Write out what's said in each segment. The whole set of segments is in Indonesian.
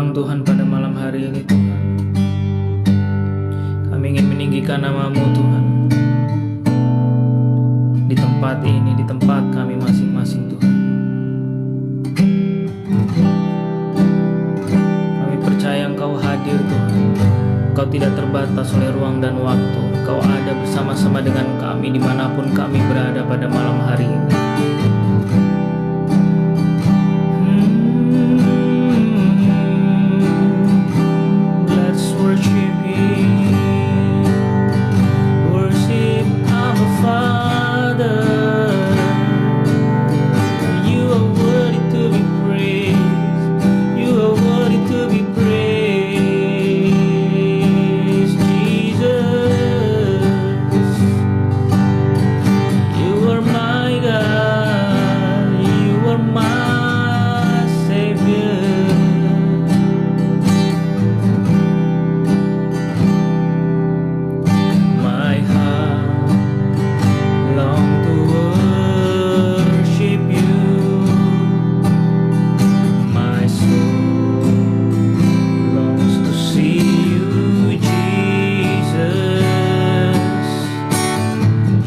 menyembahmu Tuhan pada malam hari ini Tuhan. Kami ingin meninggikan nama-Mu Tuhan di tempat ini, di tempat kami masing-masing Tuhan. Kami percaya Engkau hadir Tuhan. Engkau tidak terbatas oleh ruang dan waktu. Engkau ada bersama-sama dengan kami dimanapun kami berada pada malam hari ini. Let's worship Him. Worship our Father. You are worthy to be praised. You are worthy to be praised, Jesus. You are my God. You are my Savior. My heart long to worship You. My soul longs to see You, Jesus.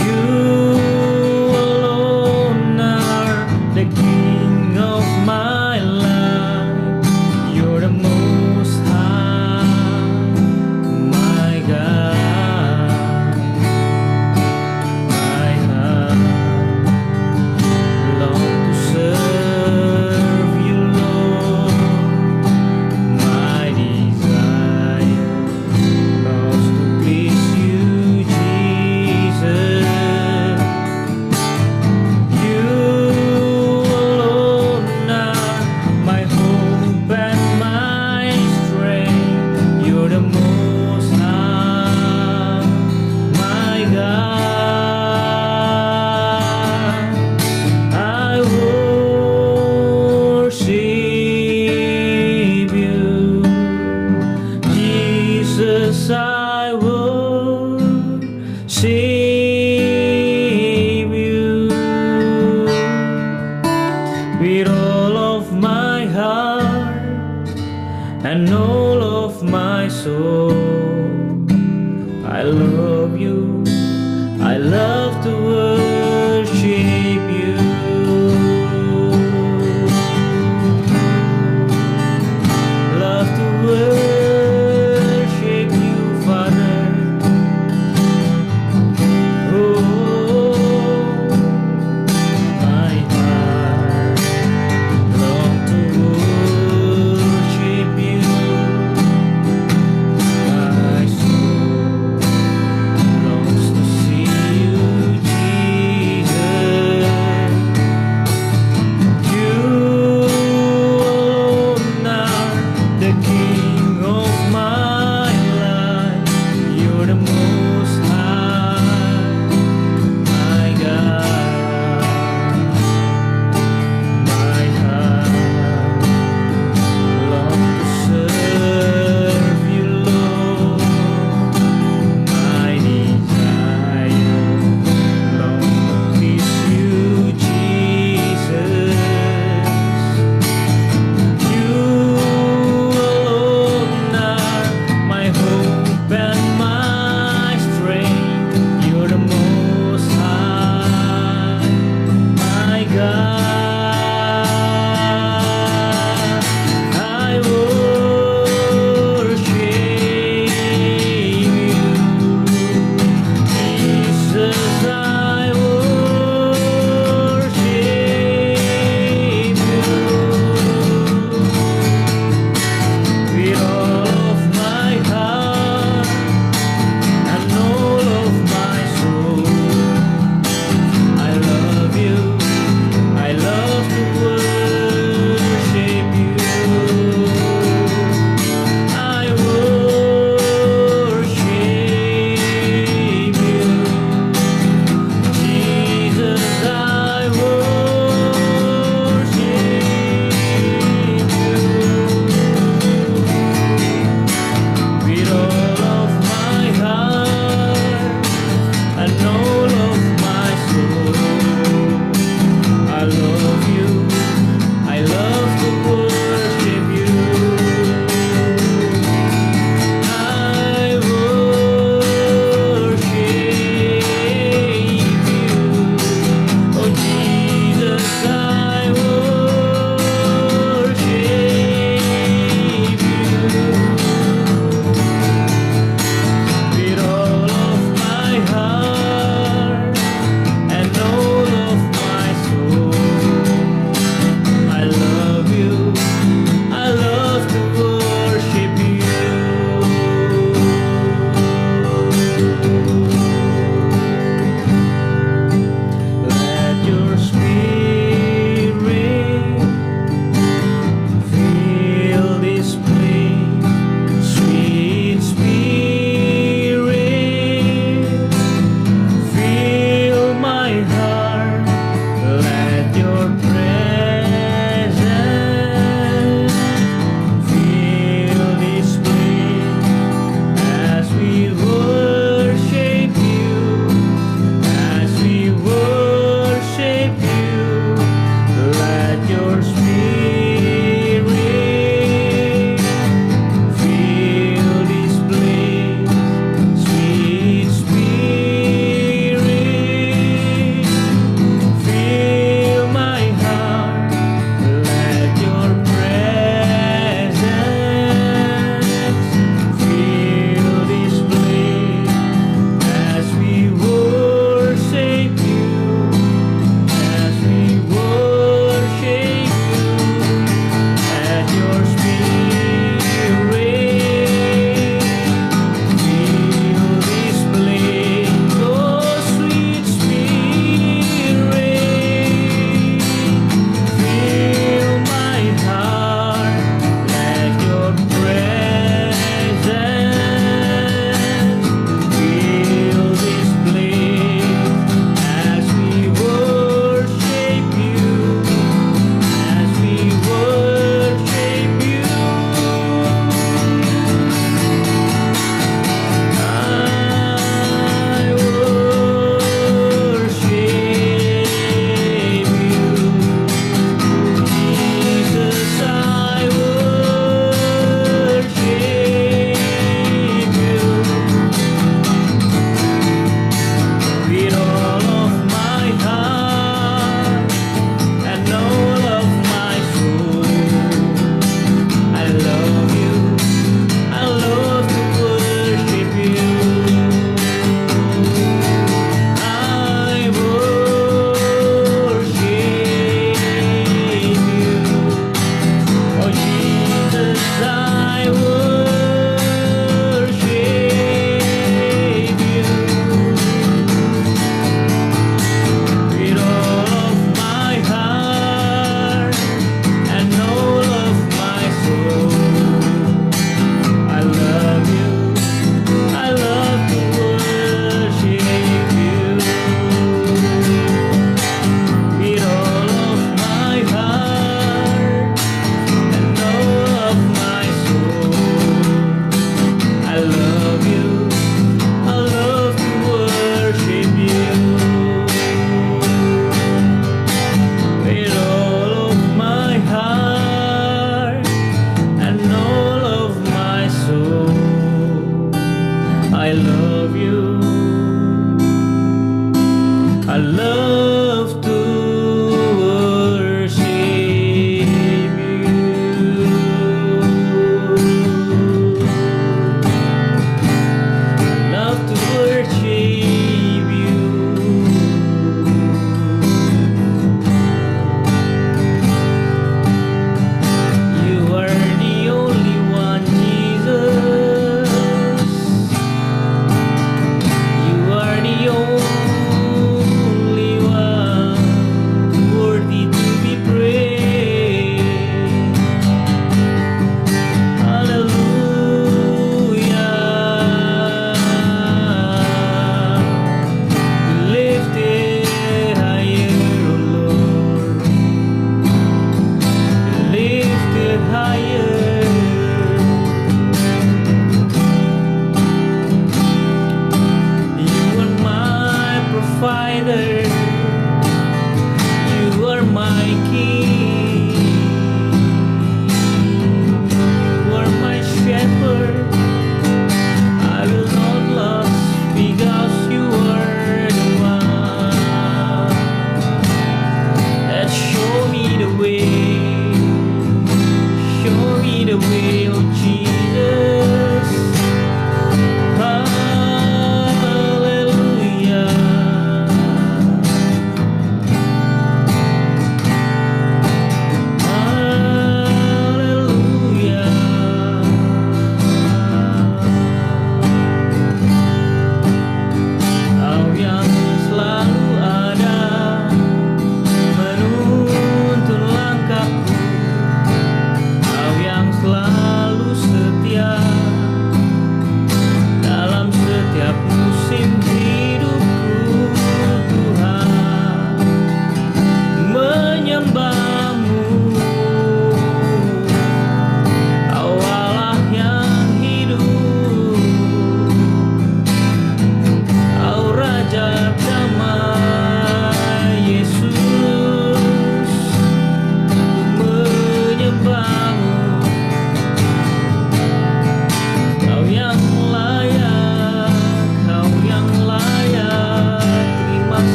You alone are the King of my life. You're the Most High, my God. My heart long to serve You, Lord. My desire longs to please You, Jesus. You alone are my hope and my strength. You're the Most High, my God. I worship You, Jesus. I worship You with all of my heart and all of my soul. I love You. I love to worship You. Love to worship You, Father. Oh, my heart long to worship You. My soul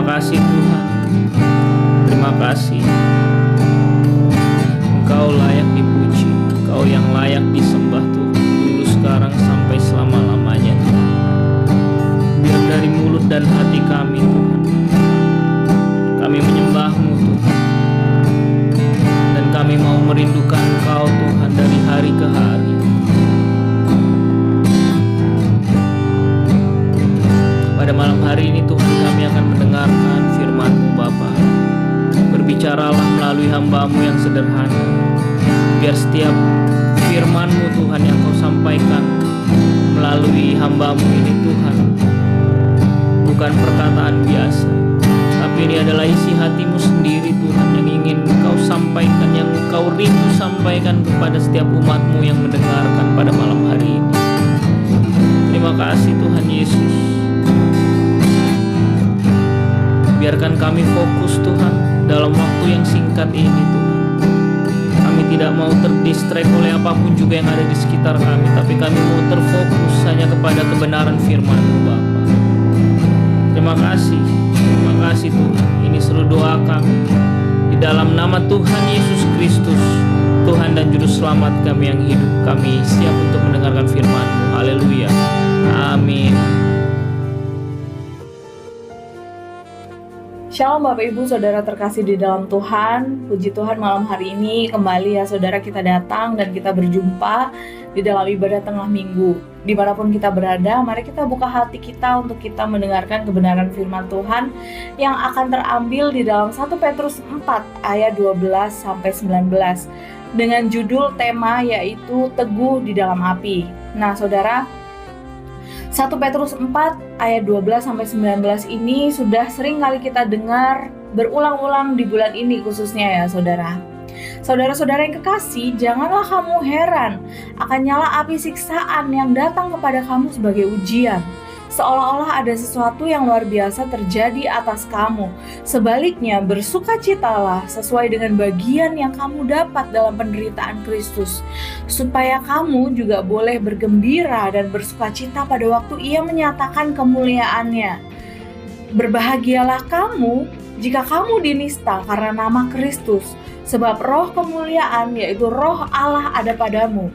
kasih Tuhan. Terima kasih. Engkau layak dipuji, Engkau yang layak disembah Tuhan, dulu, sekarang, sampai selama-lamanya Tuhan. Biar dari mulut dan hati kami Tuhan, kami menyembah-Mu Tuhan, dan kami mau merindukan Engkau Tuhan dari hari ke hari. Pada malam hari ini Tuhan, kami akan mendengarkan firman-Mu Bapa. Berbicaralah melalui hamba-Mu yang sederhana. Biar setiap firman-Mu Tuhan yang Kau sampaikan melalui hamba-Mu ini Tuhan, bukan perkataan biasa, tapi ini adalah isi hati-Mu sendiri Tuhan, yang ingin Kau sampaikan, yang Kau rindu sampaikan kepada setiap umat-Mu yang mendengarkan pada malam hari ini. Terima kasih Tuhan Yesus. Biarkan kami fokus Tuhan dalam waktu yang singkat ini Tuhan. Kami tidak mau terdistract oleh apapun juga yang ada di sekitar kami, tapi kami mau terfokus hanya kepada kebenaran firman-Mu Bapa. Terima kasih Tuhan. Ini seluruh doa kami di dalam nama Tuhan Yesus Kristus, Tuhan dan Juru Selamat kami yang hidup. Kami siap untuk mendengarkan firman-Mu. Haleluya. Amin. Shalom Bapak Ibu Saudara terkasih di dalam Tuhan. Puji Tuhan, malam hari ini kembali ya saudara, kita datang dan kita berjumpa di dalam ibadah tengah minggu. Dimanapun kita berada, mari kita buka hati kita untuk kita mendengarkan kebenaran firman Tuhan yang akan terambil di dalam 1 Petrus 4 ayat 12-19 dengan judul tema yaitu Teguh di dalam Api. Nah saudara, 1 Petrus 4 ayat 12-19 ini sudah sering kali kita dengar berulang-ulang di bulan ini khususnya ya saudara. Saudara-saudara yang kekasih, janganlah kamu heran akan nyala api siksaan yang datang kepada kamu sebagai ujian, seolah-olah ada sesuatu yang luar biasa terjadi atas kamu. Sebaliknya, bersukacitalah sesuai dengan bagian yang kamu dapat dalam penderitaan Kristus, supaya kamu juga boleh bergembira dan bersukacita pada waktu Ia menyatakan kemuliaannya. Berbahagialah kamu jika kamu dinista karena nama Kristus, sebab roh kemuliaan yaitu roh Allah ada padamu.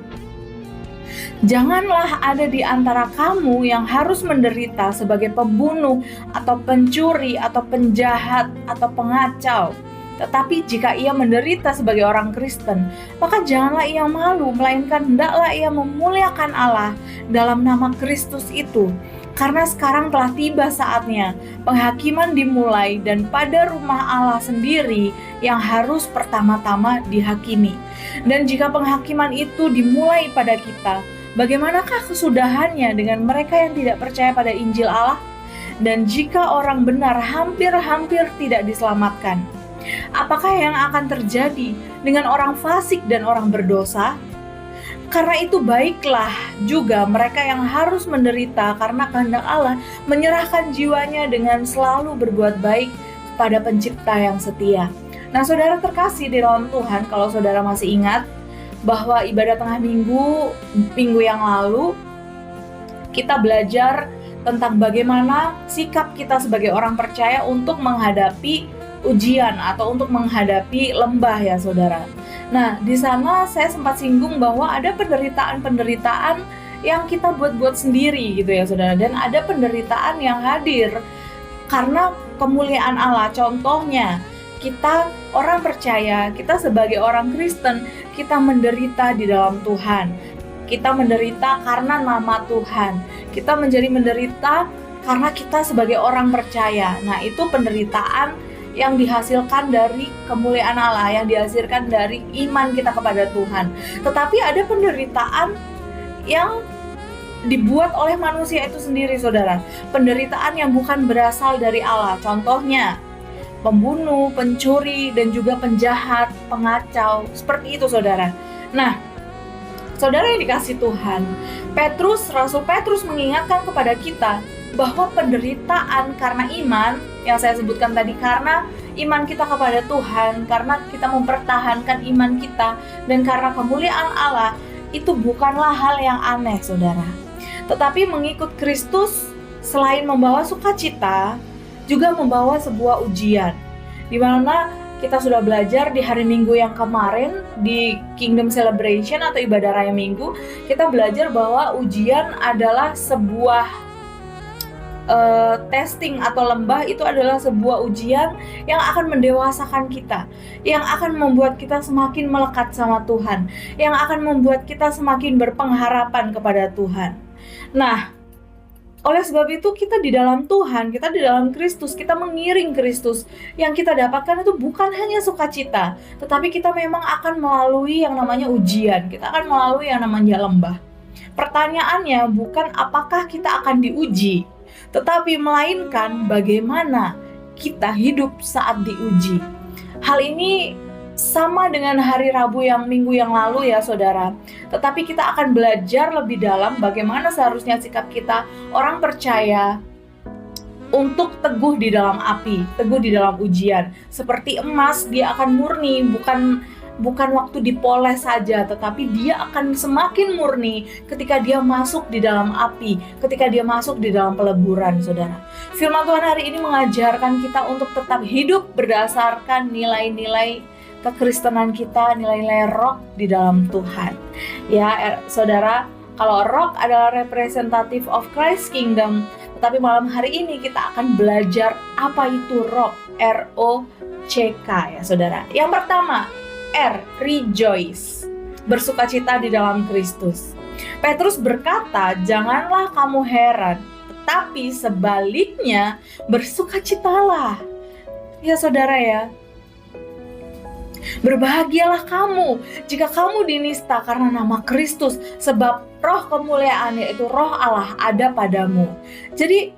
Janganlah ada di antara kamu yang harus menderita sebagai pembunuh atau pencuri atau penjahat atau pengacau. Tetapi jika ia menderita sebagai orang Kristen, maka janganlah ia malu, melainkan hendaklah ia memuliakan Allah dalam nama Kristus itu. Karena sekarang telah tiba saatnya penghakiman dimulai, dan pada rumah Allah sendiri yang harus pertama-tama dihakimi. Dan jika penghakiman itu dimulai pada kita, bagaimanakah kesudahannya dengan mereka yang tidak percaya pada Injil Allah? Dan jika orang benar hampir-hampir tidak diselamatkan, apakah yang akan terjadi dengan orang fasik dan orang berdosa? Karena itu baiklah juga mereka yang harus menderita karena kehendak Allah menyerahkan jiwanya dengan selalu berbuat baik kepada Pencipta yang setia. Nah saudara terkasih di dalam Tuhan, kalau saudara masih ingat bahwa ibadah tengah minggu yang lalu kita belajar tentang bagaimana sikap kita sebagai orang percaya untuk menghadapi ujian atau untuk menghadapi lembah ya saudara. Nah di sana saya sempat singgung bahwa ada penderitaan yang kita buat-buat sendiri gitu ya saudara, dan ada penderitaan yang hadir karena kemuliaan Allah. Contohnya kita orang percaya, kita sebagai orang Kristen, kita menderita di dalam Tuhan. Kita menderita karena nama Tuhan. Kita menjadi menderita karena kita sebagai orang percaya. Nah itu penderitaan yang dihasilkan dari kemuliaan Allah, yang dihasilkan dari iman kita kepada Tuhan. Tetapi ada penderitaan yang dibuat oleh manusia itu sendiri saudara. Penderitaan yang bukan berasal dari Allah. Contohnya pembunuh, pencuri, dan juga penjahat, pengacau. Seperti itu saudara. Nah saudara yang dikasih Tuhan, Rasul Petrus mengingatkan kepada kita bahwa penderitaan karena iman, yang saya sebutkan tadi, karena iman kita kepada Tuhan, karena kita mempertahankan iman kita, dan karena kemuliaan Allah, itu bukanlah hal yang aneh saudara. Tetapi mengikut Kristus selain membawa sukacita, juga membawa sebuah ujian. Di mana kita sudah belajar di hari Minggu yang kemarin di Kingdom Celebration atau ibadah raya Minggu, kita belajar bahwa ujian adalah sebuah testing atau lembah. Itu adalah sebuah ujian yang akan mendewasakan kita, yang akan membuat kita semakin melekat sama Tuhan, yang akan membuat kita semakin berpengharapan kepada Tuhan. Nah, oleh sebab itu kita di dalam Tuhan, kita di dalam Kristus, kita mengiring Kristus. Yang kita dapatkan itu bukan hanya sukacita, tetapi kita memang akan melalui yang namanya ujian, kita akan melalui yang namanya lembah. Pertanyaannya bukan apakah kita akan diuji, tetapi melainkan bagaimana kita hidup saat diuji. Hal ini sama dengan hari Rabu yang minggu yang lalu ya saudara. Tetapi kita akan belajar lebih dalam bagaimana seharusnya sikap kita orang percaya untuk teguh di dalam api, teguh di dalam ujian. Seperti emas, dia akan murni, bukan waktu dipoles saja, tetapi dia akan semakin murni ketika dia masuk di dalam api, ketika dia masuk di dalam peleburan, saudara. Firman Tuhan hari ini mengajarkan kita untuk tetap hidup berdasarkan nilai-nilai kekristenan kita, nilai-nilai roh di dalam Tuhan. Ya, saudara, kalau roh adalah representative of Christ Kingdom, tetapi malam hari ini kita akan belajar apa itu roh, R-O-C-K ya saudara. Yang pertama, R, rejoice, bersukacita di dalam Kristus. Petrus berkata, janganlah kamu heran, tetapi sebaliknya bersukacitalah. Ya saudara ya, berbahagialah kamu jika kamu dinista karena nama Kristus, sebab roh kemuliaan yaitu roh Allah ada padamu. Jadi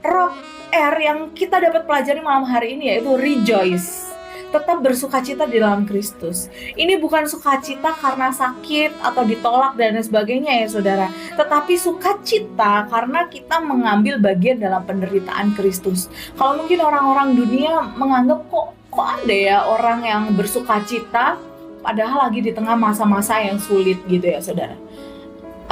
roh R yang kita dapat pelajari malam hari ini yaitu rejoice. Tetap bersukacita di dalam Kristus. Ini bukan sukacita karena sakit atau ditolak dan sebagainya ya saudara, tetapi sukacita karena kita mengambil bagian dalam penderitaan Kristus. Kalau mungkin orang-orang dunia menganggap kok ada ya orang yang bersukacita padahal lagi di tengah masa-masa yang sulit gitu ya saudara.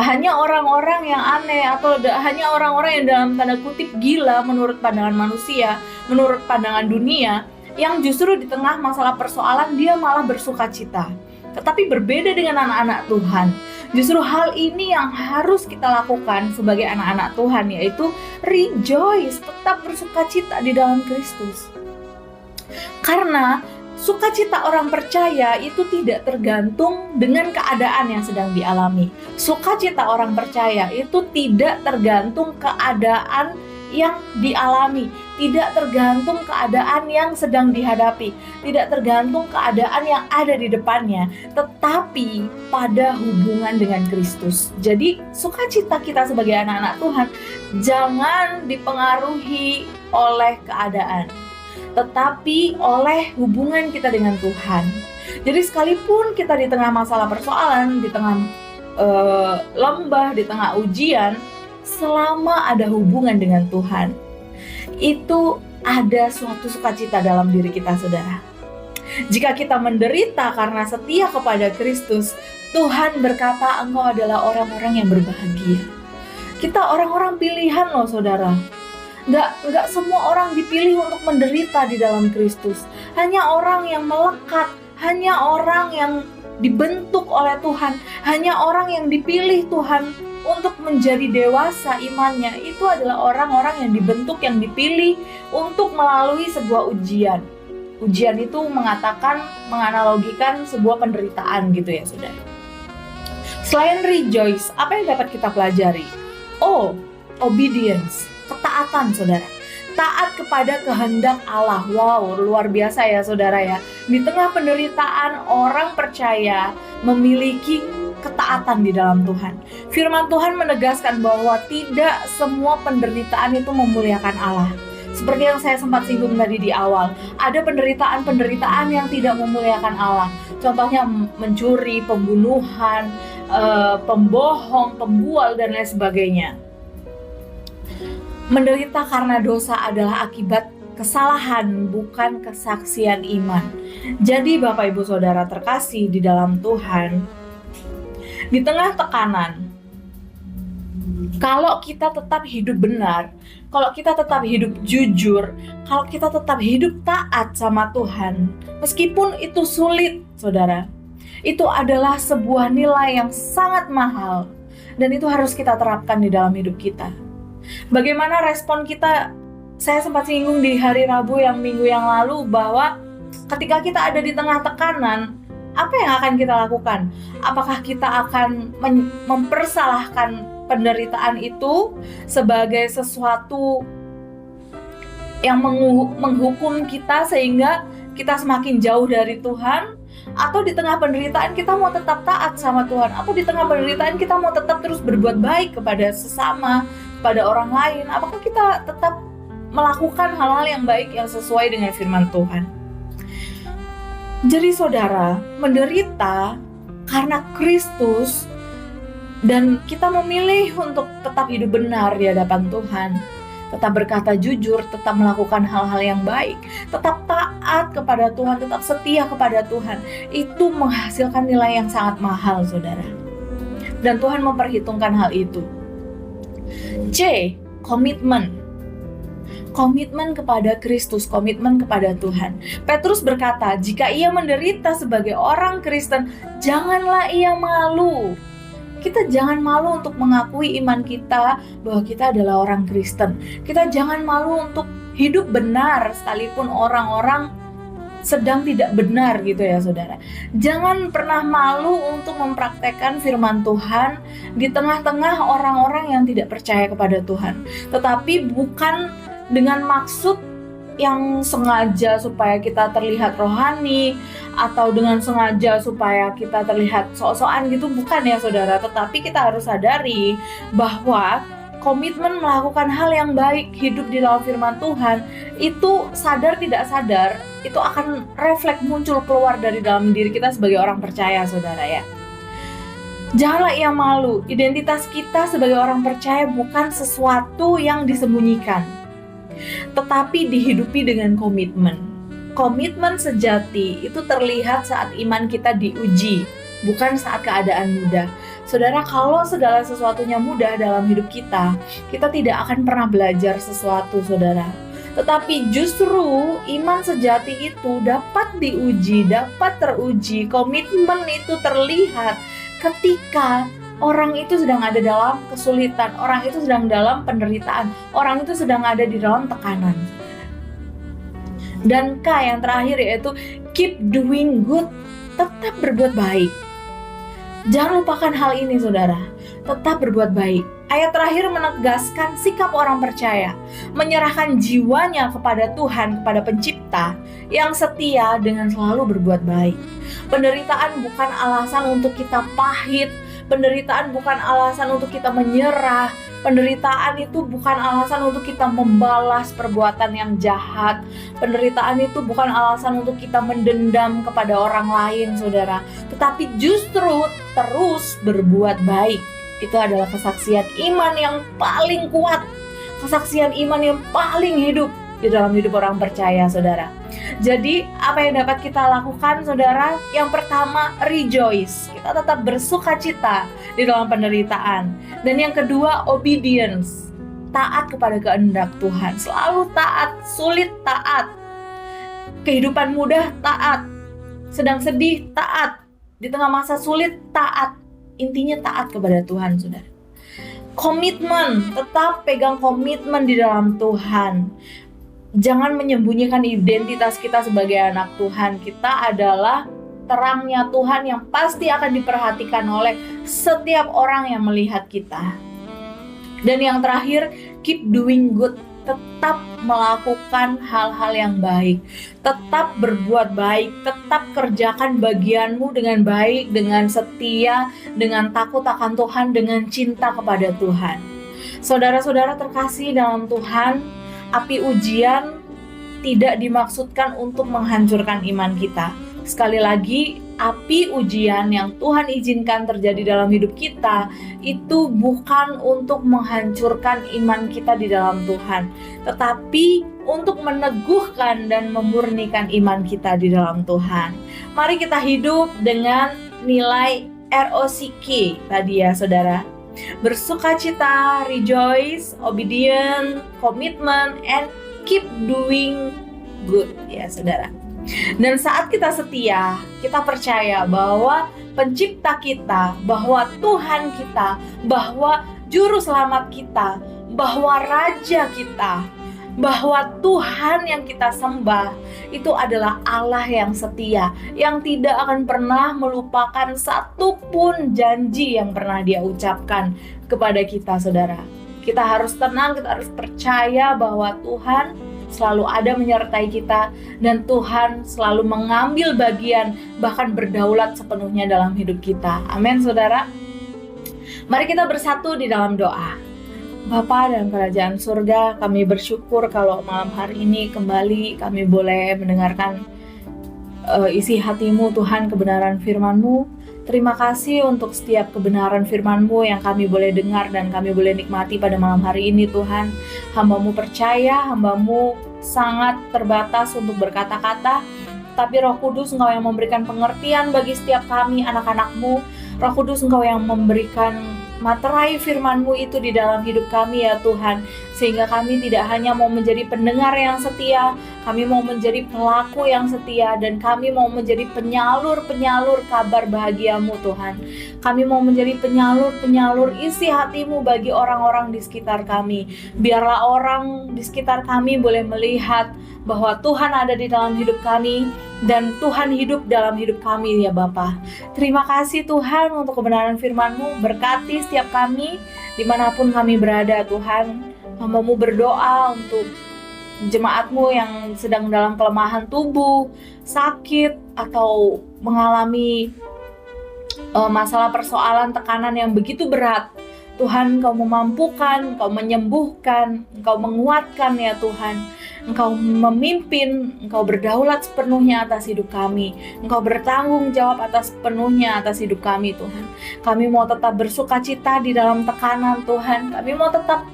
Hanya orang-orang yang aneh atau hanya orang-orang yang dalam tanda kutip gila menurut pandangan manusia, menurut pandangan dunia, yang justru di tengah masalah persoalan dia malah bersukacita. Tetapi berbeda dengan anak-anak Tuhan. Justru hal ini yang harus kita lakukan sebagai anak-anak Tuhan, yaitu rejoice, tetap bersukacita di dalam Kristus. Karena sukacita orang percaya itu tidak tergantung dengan keadaan yang sedang dialami. Sukacita orang percaya itu tidak tergantung keadaan yang dialami, tidak tergantung keadaan yang sedang dihadapi, tidak tergantung keadaan yang ada di depannya, tetapi pada hubungan dengan Kristus. Jadi sukacita kita sebagai anak-anak Tuhan jangan dipengaruhi oleh keadaan, tetapi oleh hubungan kita dengan Tuhan. Jadi sekalipun kita di tengah masalah persoalan, di tengah lembah, di tengah ujian, selama ada hubungan dengan Tuhan, itu ada suatu sukacita dalam diri kita saudara. Jika kita menderita karena setia kepada Kristus, Tuhan berkata engkau adalah orang-orang yang berbahagia. Kita orang-orang pilihan loh saudara. Nggak semua orang dipilih untuk menderita di dalam Kristus. Hanya orang yang melekat, hanya orang yang dibentuk oleh Tuhan, hanya orang yang dipilih Tuhan untuk menjadi dewasa imannya, itu adalah orang-orang yang dibentuk, yang dipilih untuk melalui sebuah ujian. Ujian itu menganalogikan sebuah penderitaan gitu ya saudara. Selain rejoice, apa yang dapat kita pelajari? Obedience, ketaatan saudara. Taat kepada kehendak Allah. Wow, luar biasa ya saudara ya. Di tengah penderitaan, orang percaya memiliki ketaatan di dalam Tuhan. Firman Tuhan menegaskan bahwa tidak semua penderitaan itu memuliakan Allah. Seperti yang saya sempat singgung tadi di awal, ada penderitaan-penderitaan yang tidak memuliakan Allah. Contohnya mencuri, pembunuhan, pembohong, pembual, dan lain sebagainya. Menderita karena dosa adalah akibat kesalahan, bukan kesaksian iman. Jadi Bapak Ibu Saudara terkasih di dalam Tuhan, di tengah tekanan, kalau kita tetap hidup benar, kalau kita tetap hidup jujur, kalau kita tetap hidup taat sama Tuhan, meskipun itu sulit, saudara, itu adalah sebuah nilai yang sangat mahal, dan itu harus kita terapkan di dalam hidup kita. Bagaimana respon kita? Saya sempat singgung di hari Rabu minggu yang lalu bahwa ketika kita ada di tengah tekanan, apa yang akan kita lakukan? Apakah kita akan mempersalahkan penderitaan itu sebagai sesuatu yang menghukum kita sehingga kita semakin jauh dari Tuhan? Atau di tengah penderitaan kita mau tetap taat sama Tuhan? Atau di tengah penderitaan kita mau tetap terus berbuat baik kepada sesama, kepada orang lain? Apakah kita tetap melakukan hal-hal yang baik yang sesuai dengan firman Tuhan? Jadi saudara, menderita karena Kristus dan kita memilih untuk tetap hidup benar di hadapan Tuhan, tetap berkata jujur, tetap melakukan hal-hal yang baik, tetap taat kepada Tuhan, tetap setia kepada Tuhan, itu menghasilkan nilai yang sangat mahal, saudara. Dan Tuhan memperhitungkan hal itu. C. Komitmen. Komitmen kepada Kristus, komitmen kepada Tuhan. Petrus berkata, jika ia menderita sebagai orang Kristen, janganlah ia malu. Kita jangan malu untuk mengakui iman kita bahwa kita adalah orang Kristen. Kita jangan malu untuk hidup benar sekalipun orang-orang sedang tidak benar gitu ya saudara. Jangan pernah malu untuk mempraktekkan firman Tuhan di tengah-tengah orang-orang yang tidak percaya kepada Tuhan. Tetapi bukan dengan maksud yang sengaja supaya kita terlihat rohani atau dengan sengaja supaya kita terlihat sok-sokan gitu, bukan ya saudara. Tetapi kita harus sadari bahwa komitmen melakukan hal yang baik, hidup di dalam firman Tuhan, itu sadar tidak sadar itu akan refleks muncul keluar dari dalam diri kita sebagai orang percaya, saudara ya. Janganlah ia malu. Identitas kita sebagai orang percaya bukan sesuatu yang disembunyikan, tetapi dihidupi dengan komitmen. Komitmen sejati itu terlihat saat iman kita diuji, bukan saat keadaan mudah. Saudara, kalau segala sesuatunya mudah dalam hidup kita, kita tidak akan pernah belajar sesuatu, saudara. Tetapi justru iman sejati itu dapat diuji, dapat teruji. Komitmen itu terlihat ketika orang itu sedang ada dalam kesulitan, orang itu sedang dalam penderitaan, orang itu sedang ada di dalam tekanan. Dan K yang terakhir yaitu keep doing good, tetap berbuat baik. Jangan lupakan hal ini saudara, tetap berbuat baik. Ayat terakhir menegaskan sikap orang percaya, menyerahkan jiwanya kepada Tuhan, kepada pencipta yang setia dengan selalu berbuat baik. Penderitaan bukan alasan untuk kita pahit, penderitaan bukan alasan untuk kita menyerah. Penderitaan itu bukan alasan untuk kita membalas perbuatan yang jahat. Penderitaan itu bukan alasan untuk kita mendendam kepada orang lain, saudara. Tetapi justru terus berbuat baik. Itu adalah kesaksian iman yang paling kuat. Kesaksian iman yang paling hidup di dalam hidup orang percaya, saudara. Jadi apa yang dapat kita lakukan, saudara? Yang pertama, rejoice. Kita tetap bersuka cita di dalam penderitaan. Dan yang kedua, obedience. Taat kepada kehendak Tuhan. Selalu taat, sulit taat. Kehidupan mudah taat. Sedang sedih taat. Di tengah masa sulit taat. Intinya taat kepada Tuhan, saudara. Komitmen, tetap pegang komitmen di dalam Tuhan. Jangan menyembunyikan identitas kita sebagai anak Tuhan. Kita adalah terangnya Tuhan yang pasti akan diperhatikan oleh setiap orang yang melihat kita. Dan yang terakhir, keep doing good. Tetap melakukan hal-hal yang baik. Tetap berbuat baik. Tetap kerjakan bagianmu dengan baik, dengan setia, dengan takut akan Tuhan, dengan cinta kepada Tuhan. Saudara-saudara terkasih dalam Tuhan, api ujian tidak dimaksudkan untuk menghancurkan iman kita. Sekali lagi, api ujian yang Tuhan izinkan terjadi dalam hidup kita itu bukan untuk menghancurkan iman kita di dalam Tuhan, tetapi untuk meneguhkan dan memurnikan iman kita di dalam Tuhan. Mari kita hidup dengan nilai ROCK tadi ya saudara. Bersukacita, rejoice, obedient, commitment, and keep doing good, ya saudara. Dan saat kita setia, kita percaya bahwa pencipta kita, bahwa Tuhan kita, bahwa juru selamat kita, bahwa raja kita, bahwa Tuhan yang kita sembah itu adalah Allah yang setia, yang tidak akan pernah melupakan satupun janji yang pernah Dia ucapkan kepada kita, saudara. Kita harus tenang, kita harus percaya bahwa Tuhan selalu ada menyertai kita, dan Tuhan selalu mengambil bagian, bahkan berdaulat sepenuhnya dalam hidup kita. Amin, saudara. Mari kita bersatu di dalam doa. Bapa dalam kerajaan surga, kami bersyukur kalau malam hari ini kembali kami boleh mendengarkan isi hati-Mu Tuhan, kebenaran firman-Mu. Terima kasih untuk setiap kebenaran firman-Mu yang kami boleh dengar dan kami boleh nikmati pada malam hari ini Tuhan. Hamba-Mu percaya, hamba-Mu sangat terbatas untuk berkata-kata, tapi Roh Kudus Engkau yang memberikan pengertian bagi setiap kami anak-anak-Mu. Roh Kudus Engkau yang memberikan materai firman-Mu itu di dalam hidup kami ya Tuhan, sehingga kami tidak hanya mau menjadi pendengar yang setia, kami mau menjadi pelaku yang setia, dan kami mau menjadi penyalur-penyalur kabar bahagia-Mu Tuhan. Kami mau menjadi penyalur-penyalur isi hati-Mu bagi orang-orang di sekitar kami. Biarlah orang di sekitar kami boleh melihat bahwa Tuhan ada di dalam hidup kami, dan Tuhan hidup dalam hidup kami ya Bapa. Terima kasih Tuhan untuk kebenaran firman-Mu. Berkati setiap kami dimanapun kami berada Tuhan. Hamba-Mu berdoa untuk jemaat-Mu yang sedang dalam kelemahan tubuh, sakit, atau mengalami masalah persoalan tekanan yang begitu berat. Tuhan, Engkau memampukan, Engkau menyembuhkan, Engkau menguatkan ya Tuhan. Engkau memimpin, Engkau berdaulat sepenuhnya atas hidup kami. Engkau bertanggung jawab atas sepenuhnya atas hidup kami Tuhan. Kami mau tetap bersukacita di dalam tekanan Tuhan. Kami mau tetap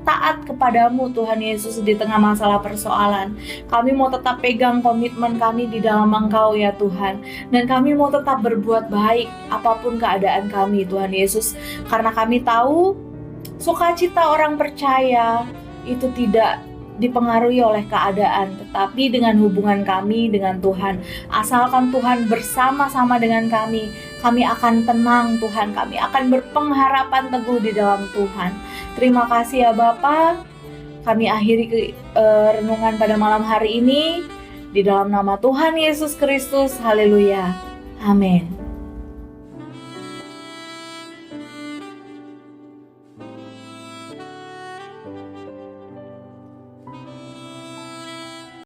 taat kepadamu Tuhan Yesus di tengah masalah persoalan. Kami mau tetap pegang komitmen kami di dalam Engkau ya Tuhan. Dan kami mau tetap berbuat baik apapun keadaan kami Tuhan Yesus. Karena kami tahu sukacita orang percaya itu tidak dipengaruhi oleh keadaan, tetapi dengan hubungan kami dengan Tuhan. Asalkan Tuhan bersama-sama dengan kami, kami akan tenang Tuhan, kami akan berpengharapan teguh di dalam Tuhan. Terima kasih ya Bapa. Kami akhiri renungan pada malam hari ini di dalam nama Tuhan Yesus Kristus. Haleluya. Amin.